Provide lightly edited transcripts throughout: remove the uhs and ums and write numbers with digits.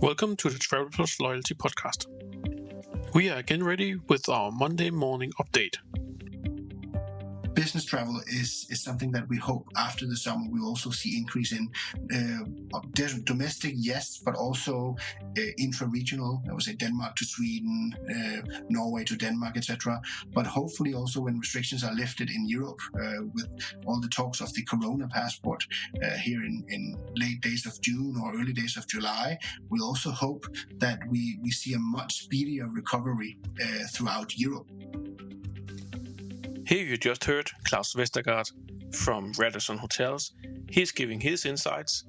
Welcome to the Travel Plus Loyalty Podcast. We are again ready with our Monday morning update. Business travel is something that we hope after the summer we'll also see increase in domestic, yes, but also intra-regional. I would say Denmark to Sweden, Norway to Denmark, etc. But hopefully also when restrictions are lifted in Europe with all the talks of the Corona passport here in late days of June or early days of July, we also hope that we see a much speedier recovery throughout Europe. Here you just heard Claus Vestergaard from Radisson Hotels. He's giving his insights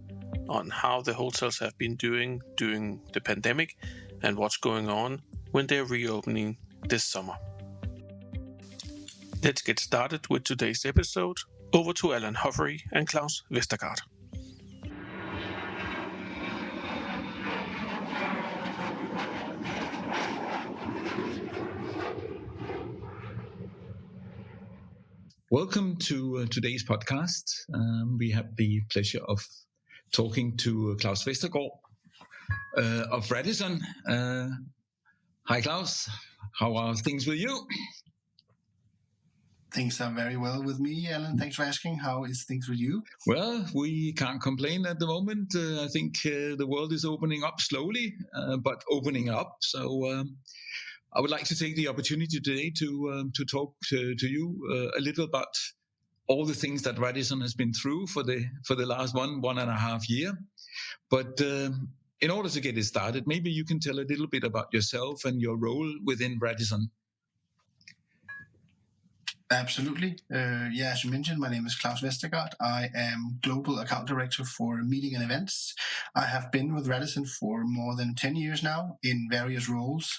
on how the hotels have been doing during the pandemic and what's going on when they're reopening this summer. Let's get started with today's episode. Over to Allan Hoffery and Claus Vestergaard. Welcome to today's podcast. We have the pleasure of talking to Claus Vestergaard of Radisson. Hi, Claus. How are things with you? Things are very well with me, Alan. Thanks for asking. How is things with you? Well, we can't complain at the moment. I think the world is opening up slowly, but opening up. So I would like to take the opportunity today to talk to you a little about all the things that Radisson has been through for the last one and a half year. But in order to get it started, maybe you can tell a little bit about yourself and your role within Radisson. Absolutely. As you mentioned, my name is Claus Vestergaard. I am Global Account Director for Meeting and Events. I have been with Radisson for more than 10 years now in various roles.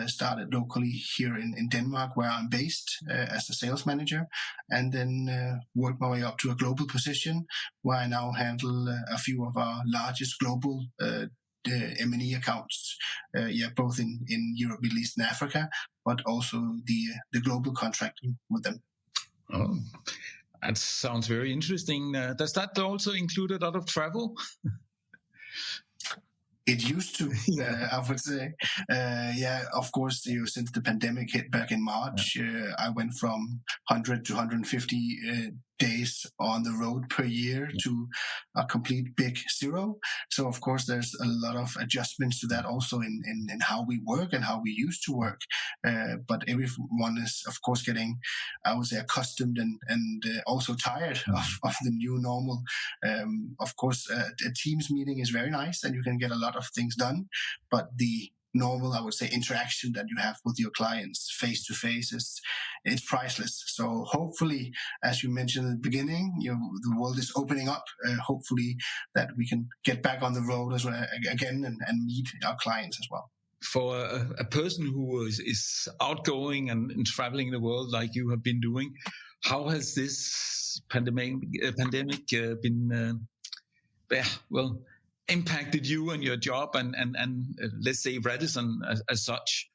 Started locally here in Denmark, where I'm based as a sales manager, and then worked my way up to a global position where I now handle a few of our largest global M&E accounts, both in Europe, Middle East, and Africa, but also the global contracting with them. Oh, that sounds very interesting. Does that also include a lot of travel? It used to, I would say. Of course, since the pandemic hit back in March, I went from 100 to 150 days on the road per year to a complete big zero. So, of course, there's a lot of adjustments to that also in how we work and how we used to work. But everyone is, of course, getting, I would say, accustomed and also tired of the new normal. Of course, a Teams meeting is very nice and you can get a lot of things done, but the normal, I would say, interaction that you have with your clients face to face it's priceless. So hopefully, as you mentioned at the beginning, the world is opening up. Hopefully that we can get back on the road as well again and meet our clients as well. For a person who is outgoing and traveling the world like you have been doing, how has this pandemic been impacted you and your job and let's say Radisson as such?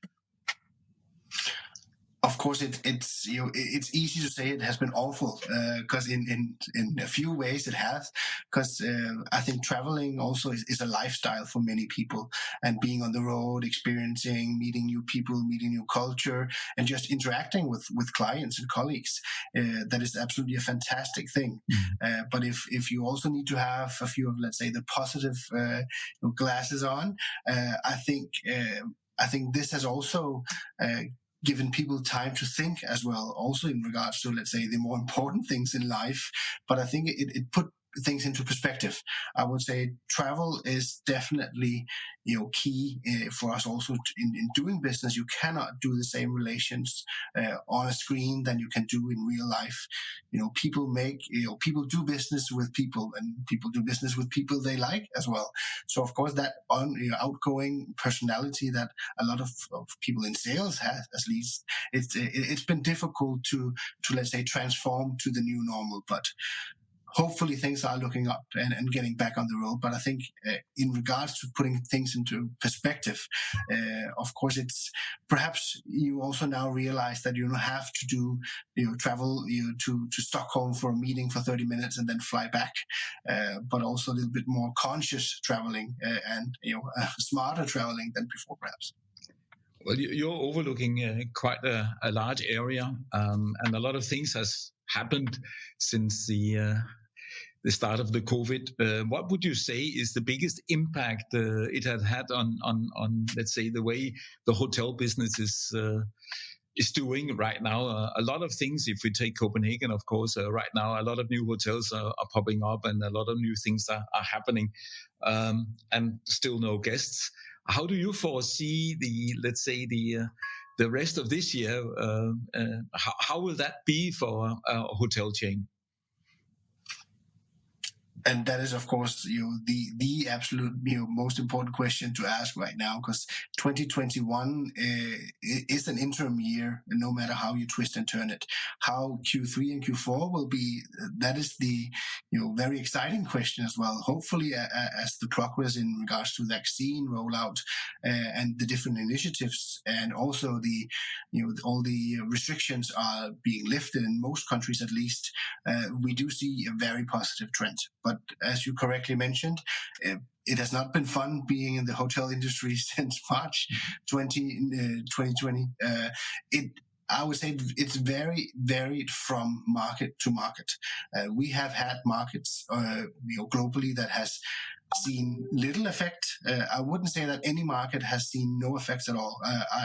Of course, it's easy to say it has been awful because in a few ways it has. Because I think traveling also is a lifestyle for many people, and being on the road, experiencing, meeting new people, meeting new culture, and just interacting with clients and colleagues, that is absolutely a fantastic thing. But if you also need to have a few of, let's say, the positive glasses on, I think this has also given people time to think as well, also in regards to, let's say, the more important things in life. But I think it put things into perspective. I would say travel is definitely key for us also in doing business. You cannot do the same relations on a screen than you can do in real life. People do business with people, and people do business with people they like as well. So of course that outgoing personality that a lot of people in sales have, at least, it's been difficult to let's say transform to the new normal. But hopefully things are looking up and getting back on the road. But I think in regards to putting things into perspective, of course, it's perhaps you also now realize that you don't have to do, travel to Stockholm for a meeting for 30 minutes and then fly back, but also a little bit more conscious traveling and smarter traveling than before, perhaps. Well, you're overlooking quite a large area, and a lot of things has happened since the start of the COVID. What would you say is the biggest impact it had had on let's say the way the hotel business is doing right now? A lot of things. If we take Copenhagen, of course, right now a lot of new hotels are popping up, and a lot of new things are happening, and still no guests. How do you foresee the rest of this year? How will that be for a hotel chain? And that is, of course, the absolute most important question to ask right now, because 2021 is an interim year, no matter how you twist and turn it. How Q3 and Q4 will be, that is the very exciting question as well. Hopefully, as the progress in regards to vaccine rollout and the different initiatives, and also all the restrictions are being lifted in most countries, at least, we do see a very positive trend. But as you correctly mentioned, it has not been fun being in the hotel industry since March 2020. I would say it's very varied from market to market. We have had markets, globally that has seen little effect. I wouldn't say that any market has seen no effects at all.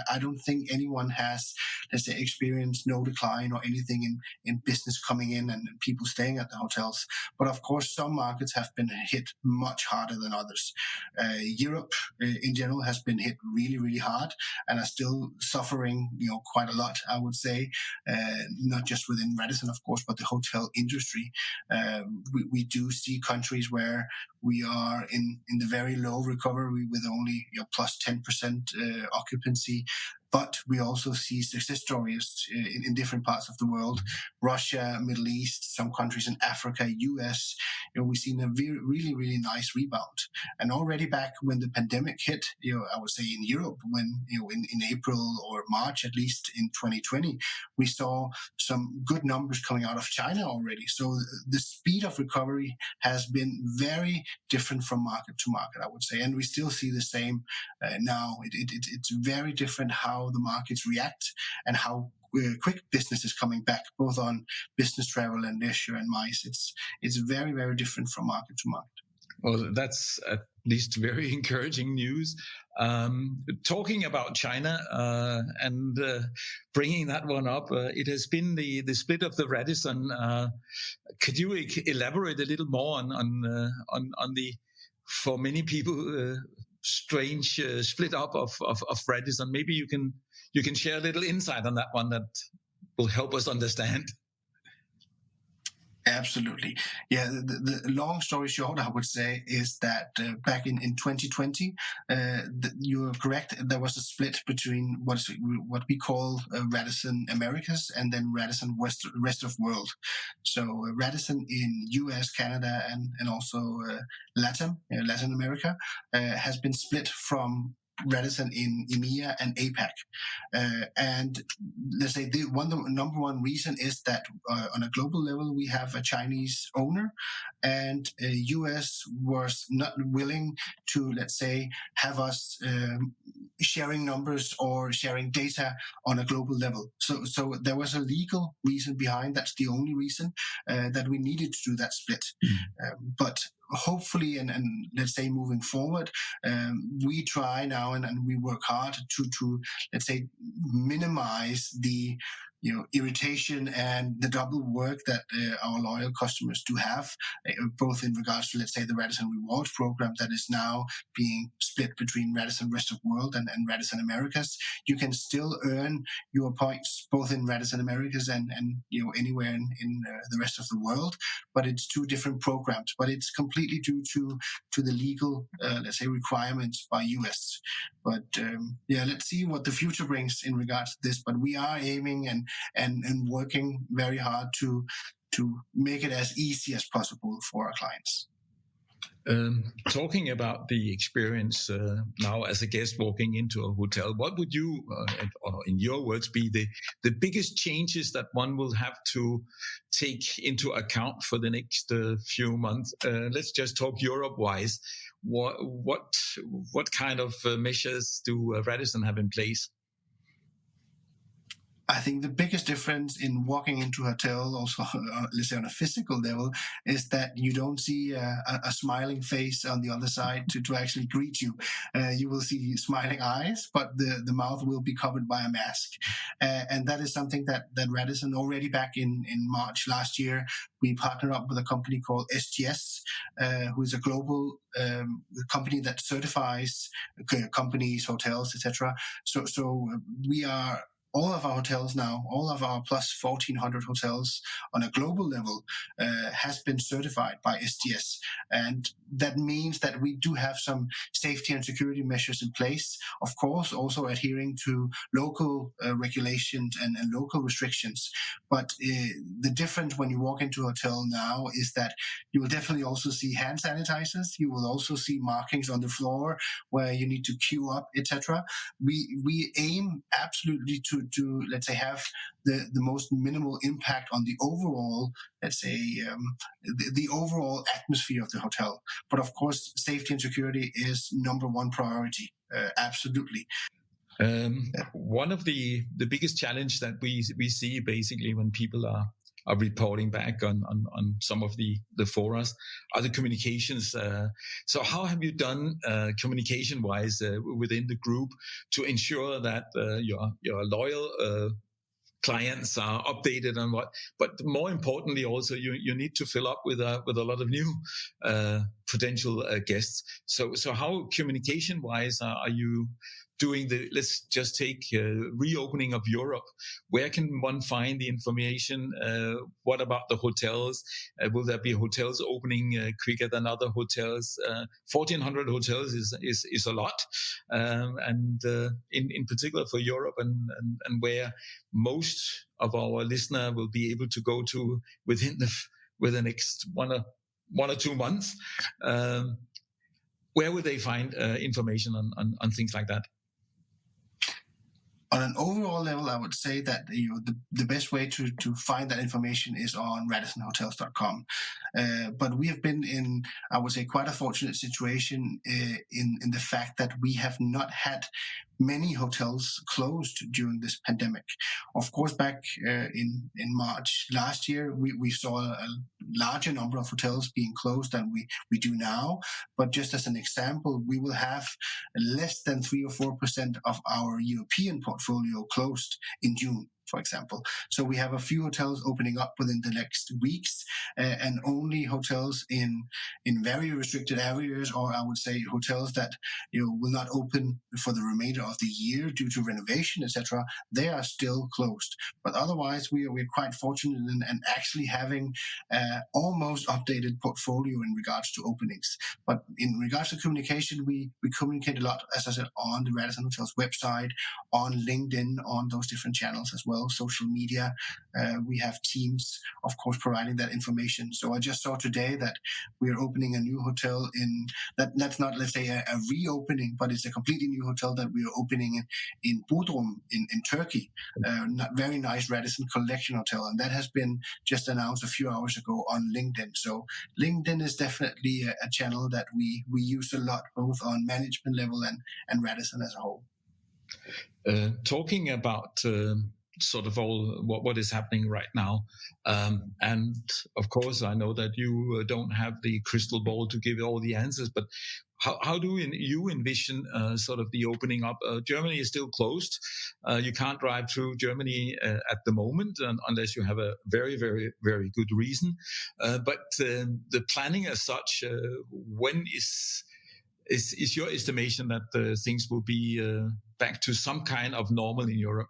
I don't think anyone has, let's say, experienced no decline or anything in business coming in and people staying at the hotels. But of course, some markets have been hit much harder than others. Europe in general has been hit really, really hard and are still suffering, quite a lot, I would say, not just within Radisson, of course, but the hotel industry. We do see countries where we are in the very low recovery with only plus 10% occupancy. But we also see success stories in different parts of the world: Russia, Middle East, some countries in Africa, US. We've seen a really, really nice rebound. And already back when the pandemic hit, I would say in Europe, when in April or March, at least in 2020, we saw some good numbers coming out of China already. So the speed of recovery has been very different from market to market, I would say, and we still see the same now. It's very different how the markets react and how quick business is coming back, both on business travel and leisure and MICE. It's very, very different from market to market. Well, that's at least very encouraging news. Talking about China and bringing that one up, it has been the split of the Radisson. Could you elaborate a little more on the, for many people, strange split up of Radisson? Maybe you can share a little insight on that one that will help us understand. Absolutely. Yeah, the long story short, I would say, is that back in 2020, you're correct, there was a split between what we call Radisson Americas and then Radisson Rest of World. So Radisson in US, Canada, and also Latin America has been split from Radisson in EMEA and APAC. And let's say the number one reason is that on a global level, we have a Chinese owner, and US was not willing to, let's say, have us sharing numbers or sharing data on a global level. So there was a legal reason behind. That's the only reason that we needed to do that split. But hopefully, and let's say moving forward, we try now and we work hard to let's say minimize the irritation and the double work that our loyal customers do have, both in regards to, let's say, the Radisson Rewards program that is now being split between Radisson Rest of World and Radisson Americas. You can still earn your points both in Radisson Americas and anywhere in the rest of the world, but it's two different programs. But it's completely due to the legal, let's say, requirements by US. But let's see what the future brings in regards to this. But we are aiming and working very hard to make it as easy as possible for our clients. Talking about the experience now as a guest walking into a hotel, what would you, or in your words, be the biggest changes that one will have to take into account for the next few months? Let's just talk Europe-wise. What kind of measures do Radisson have in place? I think the biggest difference in walking into a hotel, also let's say on a physical level, is that you don't see a smiling face on the other side to actually greet you. You will see smiling eyes, but the mouth will be covered by a mask. And that is something that Radisson, already back in March last year, we partnered up with a company called SGS, who is a global company that certifies companies, hotels, etc. So we are... All of our hotels now, all of our plus 1,400 hotels on a global level has been certified by SGS. And that means that we do have some safety and security measures in place, of course, also adhering to local regulations and local restrictions. But the difference when you walk into a hotel now is that you will definitely also see hand sanitizers. You will also see markings on the floor where you need to queue up, etc. We aim absolutely to let's say have the most minimal impact on the overall, let's say, the overall atmosphere of the hotel. But of course, safety and security is number one priority. Absolutely. One of the biggest challenge that we see basically when people are reporting back on some of the forums are the communications. So how have you done communication wise within the group to ensure that your loyal clients are updated on but more importantly also you need to fill up with a lot of new potential guests. So how communication wise are you doing let's just take reopening of Europe? Where can one find the information? What about the hotels? Will there be hotels opening quicker than other hotels? 1,400 hotels is a lot, and in particular for Europe and where most of our listener will be able to go to within the next one or 2 months. Where would they find information on things like that? On an overall level, I would say that the best way to find that information is on RadissonHotels.com. But we have been in, I would say, quite a fortunate situation in the fact that we have not had many hotels closed during this pandemic. Of course, back in March last year, we saw a larger number of hotels being closed than we do now. But just as an example, we will have less than 3 or 4% of our European portfolio closed in June, for example. So we have a few hotels opening up within the next weeks, and only hotels in very restricted areas, or I would say hotels that will not open for the remainder of the year due to renovation, etc. They are still closed. But otherwise, we're quite fortunate in actually having almost updated portfolio in regards to openings. But in regards to communication, we communicate a lot, as I said, on the Radisson Hotels website, on LinkedIn, on those different channels as well. Social media, we have teams, of course, providing that information. So I just saw today that we are opening a new hotel that's not, let's say, a reopening, but it's a completely new hotel that we are opening in Bodrum in Turkey. Very nice Radisson Collection Hotel, and that has been just announced a few hours ago on LinkedIn. So LinkedIn is definitely a channel that we use a lot, both on management level and Radisson as a whole. Talking about sort of all what is happening right now, and of course I know that you don't have the crystal ball to give all the answers, but how do you envision sort of the opening up? Germany is still closed. You can't drive through Germany at the moment unless you have a very, very, very good reason. But the planning as such, when is your estimation that things will be back to some kind of normal in Europe?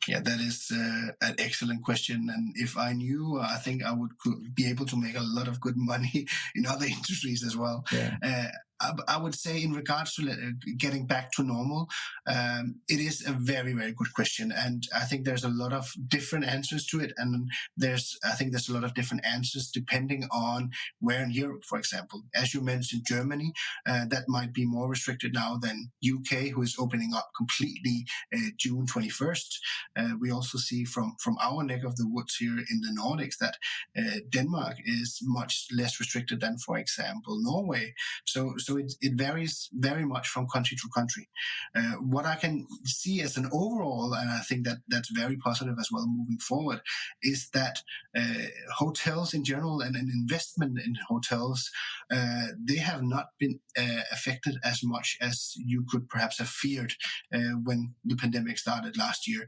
Yeah, that is an excellent question. And if I knew, I think I would be able to make a lot of good money in other industries as well. Yeah. I would say in regards to getting back to normal, it is a very, very good question. And I think there's a lot of different answers to it. And I think there's a lot of different answers depending on where in Europe, for example. As you mentioned, Germany, that might be more restricted now than UK, who is opening up completely June 21st. We also see from our neck of the woods here in the Nordics that Denmark is much less restricted than, for example, Norway. So it varies very much from country to country. What I can see as an overall, and I think that's very positive as well moving forward, is that hotels in general and an investment in hotels, they have not been affected as much as you could perhaps have feared when the pandemic started last year.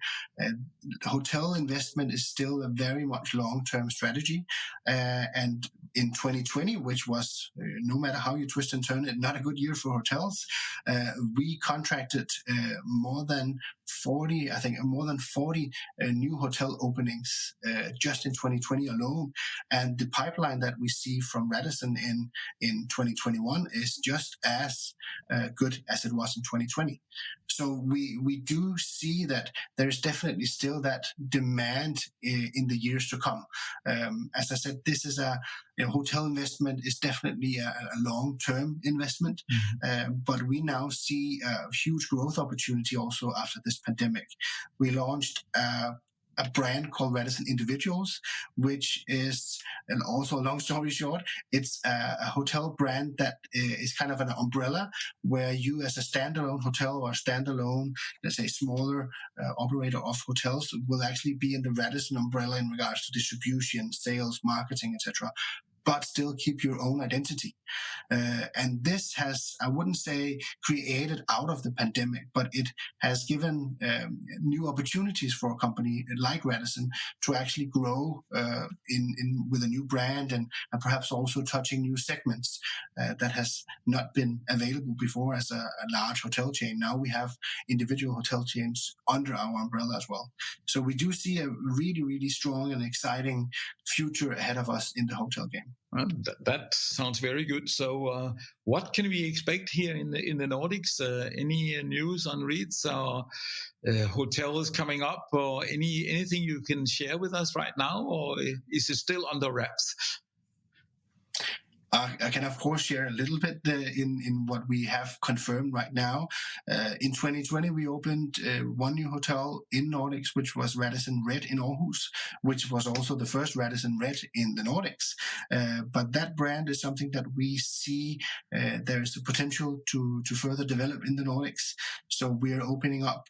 Hotel investment is still a very much long-term strategy, and in 2020, which was, no matter how you twist and turn it, not a good year for hotels, we contracted more than 40 new hotel openings just in 2020 alone. And the pipeline that we see from Radisson in 2021 is just as good as it was in 2020. So we do see that there's definitely still that demand in the years to come. As I said, this is hotel investment is definitely a long-term investment, but we now see a huge growth opportunity also after this pandemic. We launched a brand called Radisson Individuals, which is, and also a long story short, it's a hotel brand that is kind of an umbrella where you as a standalone hotel or a standalone, let's say smaller operator of hotels will actually be in the Radisson umbrella in regards to distribution, sales, marketing, etc., but still keep your own identity. And this has, I wouldn't say created out of the pandemic, but it has given new opportunities for a company like Radisson to actually grow with a new brand and perhaps also touching new segments that has not been available before as a large hotel chain. Now we have individual hotel chains under our umbrella as well. So we do see a really, really strong and exciting future ahead of us in the hotel game. That sounds very good. So, what can we expect here in the Nordics? Any news on REITs or hotels coming up, or anything you can share with us right now, or is it still under wraps? I can, of course, share a little bit in what we have confirmed right now. In 2020, we opened one new hotel in Nordics, which was Radisson Red in Aarhus, which was also the first Radisson Red in the Nordics. But that brand is something that we see there is a potential to further develop in the Nordics. So we're opening up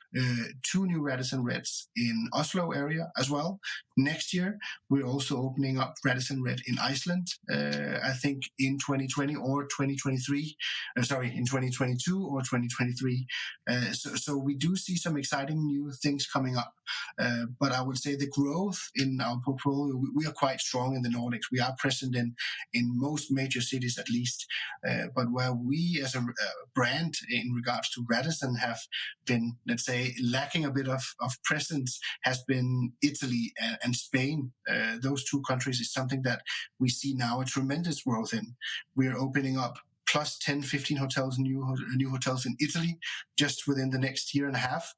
2 new Radisson Reds in Oslo area as well. Next year, we're also opening up Radisson Red in Iceland. I think in 2020 or 2023, in 2022 or 2023. So we do see some exciting new things coming up. But I would say the growth in our portfolio, we are quite strong in the Nordics. We are present in most major cities at least. But where we as a brand in regards to Radisson have been, let's say, lacking a bit of presence has been Italy and Spain. Those 2 countries is something that we see now a tremendous growth in. We are opening up plus 10, 15 hotels, new hotels in Italy just within the next year and a half.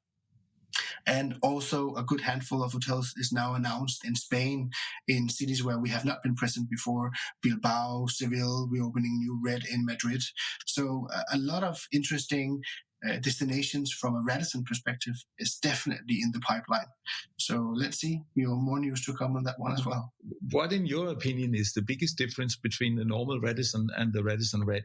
And also a good handful of hotels is now announced in Spain in cities where we have not been present before. Bilbao, Seville, we're opening new Red in Madrid. So a lot of interesting destinations from a Radisson perspective is definitely in the pipeline. So let's see, more news to come on that one as well. What, in your opinion, is the biggest difference between the normal Radisson and the Radisson Red?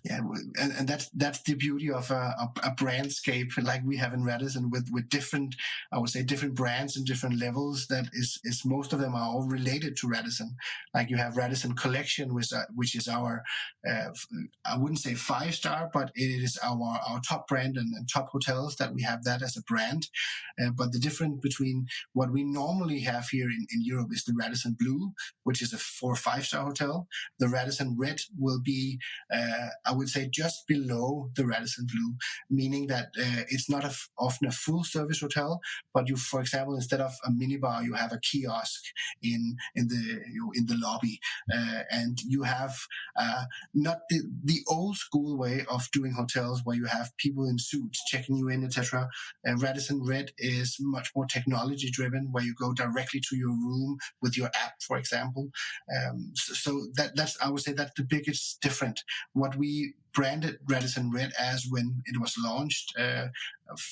Yeah, and that's the beauty of a brandscape like we have in Radisson with different, I would say, different brands and different levels. That is most of them are all related to Radisson. Like you have Radisson Collection, which is our, I wouldn't say 5-star, but it is our top brand and top hotels that we have that as a brand. But the difference between what we normally have here in Europe is the Radisson Blue, which is a 4 or 5-star hotel. The Radisson Red will be I would say just below the Radisson Blue, meaning that it's not often a full service hotel, but you, for example, instead of a minibar, you have a kiosk in the lobby, and you have not the old school way of doing hotels where you have people in suits checking you in, etc. Radisson Red is much more technology driven, where you go directly to your room with your app, for example. So that's, I would say, that's the biggest difference. What we branded Radisson Red as when it was launched 4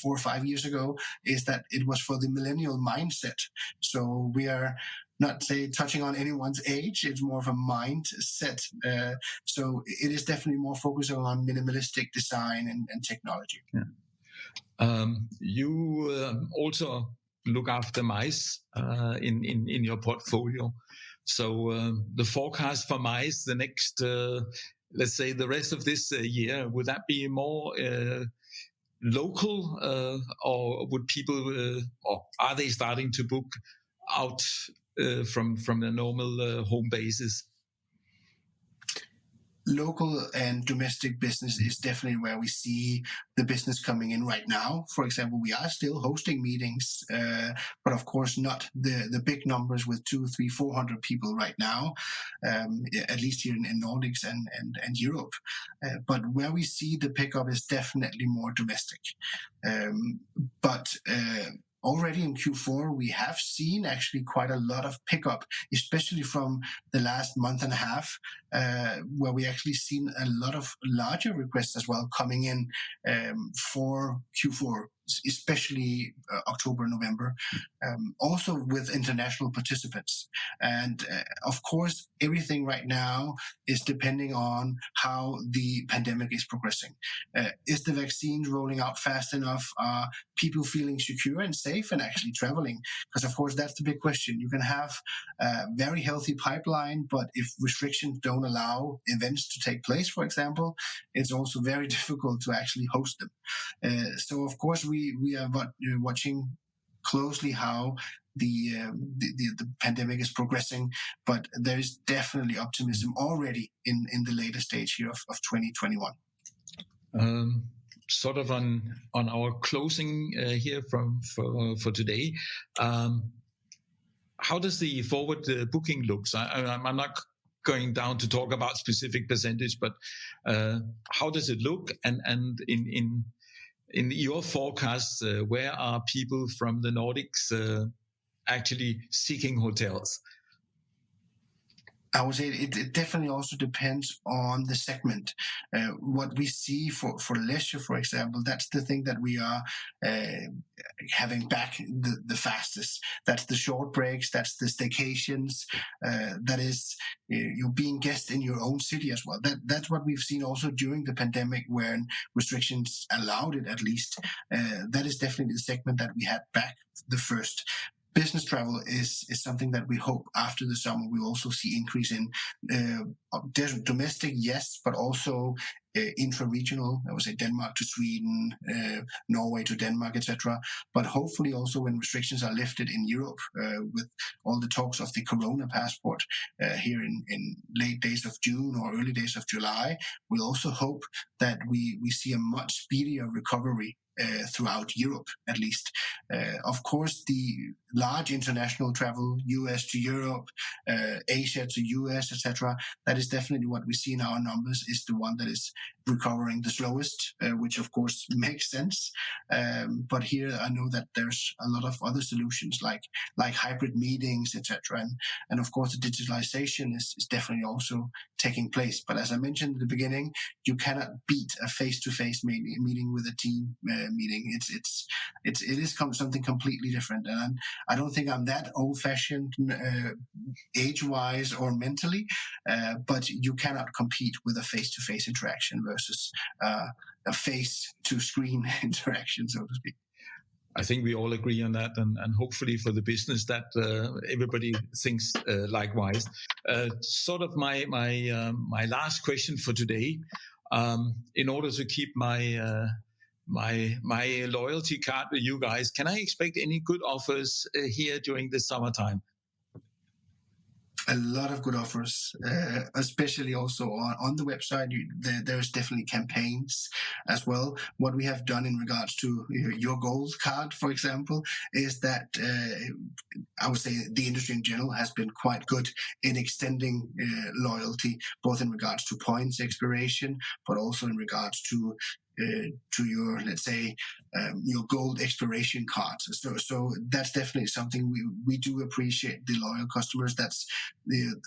or 5 years ago is that it was for the millennial mindset. So we are not touching on anyone's age. It's more of a mindset. So it is definitely more focusing on minimalistic design and technology. Yeah. You also look after mice in your portfolio. So the forecast for mice, the next, let's say, the rest of this year, would that be more local, or would people, or are they starting to book out from the normal home bases? Local and domestic business is definitely where we see the business coming in right now. For example, we are still hosting meetings, but of course not the big numbers with 200, 300, 400 people right now, at least here in Nordics and Europe. But where we see the pickup is definitely more domestic. But already in Q4, we have seen actually quite a lot of pickup, especially from the last month and a half, where we actually seen a lot of larger requests as well coming in for Q4, especially October, November, also with international participants. And of course, everything right now is depending on how the pandemic is progressing. Is the vaccine rolling out fast enough? Are people feeling secure and safe and actually traveling? Because of course, that's the big question. You can have a very healthy pipeline, but if restrictions don't allow events to take place, for example, it's also very difficult to actually host them. So of course, we are watching closely how the pandemic is progressing, but there is definitely optimism already in the later stage here of 2021. Sort of on our closing here for today. How does the forward booking looks? I'm not going down to talk about specific percentage, but how does it look? And in your forecast, where are people from the Nordics actually seeking hotels? I would say it definitely also depends on the segment. What we see for leisure, for example, that's the thing that we are having back the fastest. That's the short breaks, that's the staycations, that is you being guest in your own city as well. That's what we've seen also during the pandemic when restrictions allowed it, at least. That is definitely the segment that we had back the first. Business travel is something that we hope after the summer we'll also see increase in domestic, yes, but also intra-regional. I would say Denmark to Sweden, Norway to Denmark, etc. But hopefully also when restrictions are lifted in Europe, with all the talks of the Corona passport here in late days of June or early days of July, we'll also hope that we see a much speedier recovery throughout Europe, at least. Of course, the large international travel, US to Europe, Asia to US, etc., that is definitely what we see in our numbers, is the one that is recovering the slowest, which of course makes sense. But here I know that there's a lot of other solutions like hybrid meetings, etc. And of course, the digitalization is definitely also taking place. But as I mentioned at the beginning, you cannot beat a face-to-face meeting with a team meeting. It is something completely different. And I don't think I'm that old-fashioned age-wise or mentally, but you cannot compete with a face-to-face interaction versus a face-to-screen interaction, so to speak. I think we all agree on that, and hopefully for the business that everybody thinks likewise. Sort of my last question for today, in order to keep my loyalty card with you guys, can I expect any good offers here during the summertime? a lot of good offers, especially also on the website. There's definitely campaigns as well. What we have done in regards to your gold card, for example, is that I would say the industry in general has been quite good in extending loyalty, both in regards to points expiration, but also in regards to your, let's say, your gold expiration cards. So that's definitely something we do appreciate. The loyal customers, that's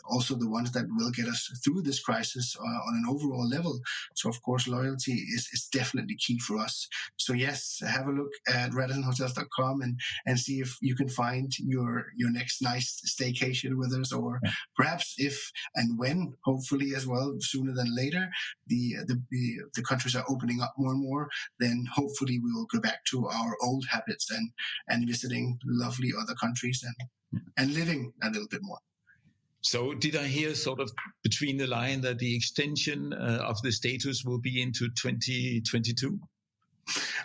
also the ones that will get us through this crisis on an overall level. So of course, loyalty is definitely key for us. So yes, have a look at RadissonHotels.com and see if you can find your next nice staycation with us, or perhaps if and when, hopefully as well, sooner than later, the countries are opening up more and more, then hopefully we will go back to our old habits and visiting lovely other countries and living a little bit more. So did I hear sort of between the line that the extension of the status will be into 2022?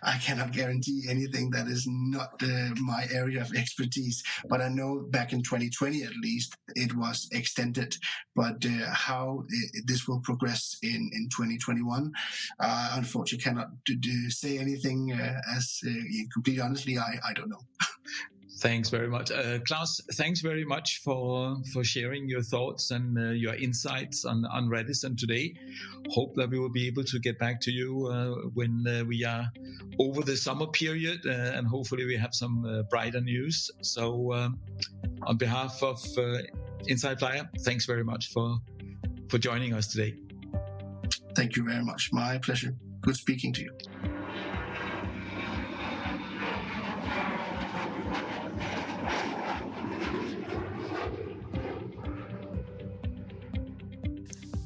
I cannot guarantee anything that is not my area of expertise, but I know back in 2020 at least it was extended. But how this will progress in 2021, unfortunately cannot say anything. As completely honestly, I don't know. Thanks very much. Claus, thanks very much for sharing your thoughts and your insights on Radisson today. Hope that we will be able to get back to you when we are over the summer period, and hopefully we have some brighter news. So on behalf of Inside Flyer, thanks very much for joining us today. Thank you very much. My pleasure. Good speaking to you.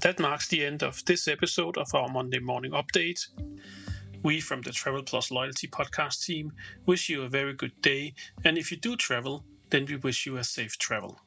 That marks the end of this episode of our Monday morning update. We from the Travel Plus Loyalty podcast team wish you a very good day, and if you do travel, then we wish you a safe travel.